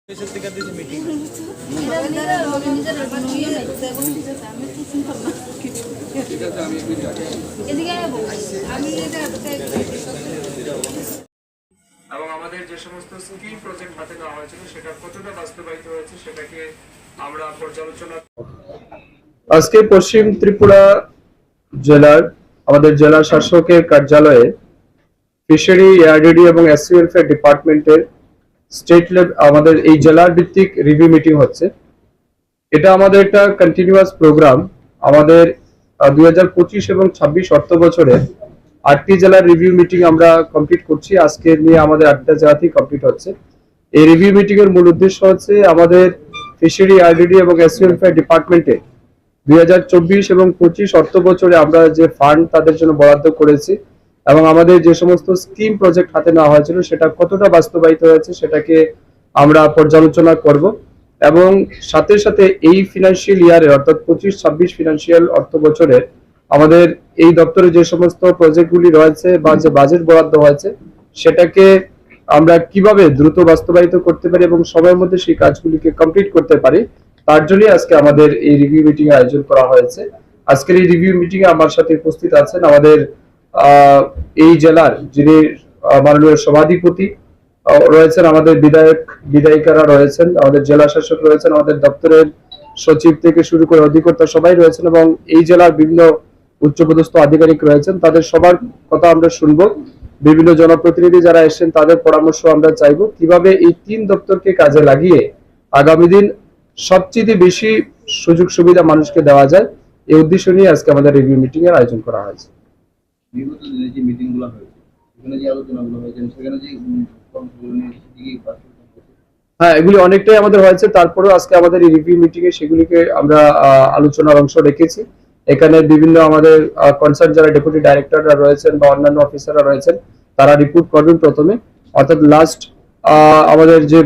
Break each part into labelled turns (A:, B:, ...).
A: এবং আমাদের যে সমস্ত স্কিম প্রজেক্ট হাতে নেওয়া হয়েছিল সেটা কতটা বাস্তবায়িত হয়েছে সেটাকে আমরা পর্যালোচনা। আজকে পশ্চিম ত্রিপুরা জেলার আমাদের জেলা শাসকের কার্যালয়ে ফিশারি, এআরডিডি এবং এসসিওয়েলফেয়ার ডিপার্টমেন্টের স্টেট লেভেল আমাদের এই জেলার ভিত্তিক রিভিউ মিটিং হচ্ছে। এটা আমাদের একটা কন্টিনিউয়াস প্রোগ্রাম। আমাদের 2025 এবং 26 অর্থ বছরে 8টি জেলার রিভিউ মিটিং আমরা কমপ্লিট করছি। আজকে নিয়ে আমাদের 8টা জেলাতেই কমপ্লিট হচ্ছে। এই রিভিউ মিটিং এর মূল উদ্দেশ্য হচ্ছে আমাদের ফিশারি, আরডিডি এবং এসসিওয়েলফেয়ার ডিপার্টমেন্টে 2024 এবং 25 অর্থ বছরে আমরা যে ফান্ড তাদের জন্য বরাদ্দ করেছি এবং আমাদের যে সমস্ত স্কিম প্রজেক্ট হাতে নেওয়া হয়েছিল সেটা কতটা বাস্তবায়িত হয়েছে সেটাকে আমরা পর্যালোচনা করব এবং সাথে সাথে এই ফিনান্সিয়াল ইয়ারে অর্থাৎ 25-26 ফিনান্সিয়াল অর্থ বছরে আমাদের এই দপ্তরে যে সমস্ত প্রজেক্টগুলি রয়েছে বা যে বাজেট বরাদ্দ হয়েছে সেটাকে আমরা কিভাবে দ্রুত বাস্তবায়িত করতে পারি এবং সময়ের মধ্যে সেই কাজগুলিকে কমপ্লিট করতে পারি তার জন্যই আজকে আমাদের এই রিভিউ মিটিং এর আয়োজন করা হয়েছে। আজকের এই রিভিউ মিটিং এ আমার সাথে উপস্থিত আছেন আমাদের এই জেলার যিনি মাননীয় সভাধিপতি রয়েছেন, আমাদের বিধায়িকারা রয়েছেন, আমাদের জেলা শাসক রয়েছেন, আমাদের দপ্তরের সচিব থেকে শুরু করে অধিকর্তা সবাই রয়েছেন এবং এই জেলার বিভিন্ন উচ্চপদস্থ আধিকারিক রয়েছেন। তাদের সবার কথা আমরা শুনবো। বিভিন্ন জনপ্রতিনিধি যারা এসেছেন তাদের পরামর্শ আমরা চাইবো কিভাবে এই 3 দপ্তরকে কাজে লাগিয়ে আগামী দিন সবচেয়ে বেশি সুযোগ সুবিধা মানুষকে দেওয়া যায়, এই উদ্দেশ্য নিয়ে আজকে আমাদের রিভিউ মিটিং এর আয়োজন করা হয়েছে।
B: বিগত দিনে যে মিটিংগুলো হয়েছে সেখানে যে আলোচনাগুলো হয়েছে সেখানে যে
A: হ্যাঁ, এগুলি অনেকটাই আমাদের হয়েছে। তারপরেও আজকে আমাদের এই রিভিউ মিটিং এ সেগুলিকে আমরা আলোচনার অংশ রেখেছি। এখানে বিভিন্ন আমাদের কনসার্ন যারা ডেপুটি ডাইরেক্টররা রয়েছেন বা অন্যান্য অফিসাররা রয়েছেন তারা রিপোর্ট করবেন প্রথমে, অর্থাৎ লাস্ট আমাদের যে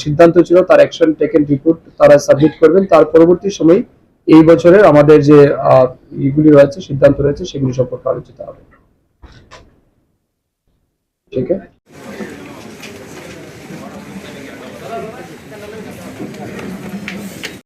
A: সিদ্ধান্ত ছিল তার অ্যাকশন টেকেন রিপোর্ট তারা সাবমিট করবেন। তার পরবর্তী সময় এই বছরের আমাদের যে এগুলি রয়েছে সিদ্ধান্ত রয়েছে সেগুলি সম্পর্কে আলোচিত হবে। ঠিক আছে।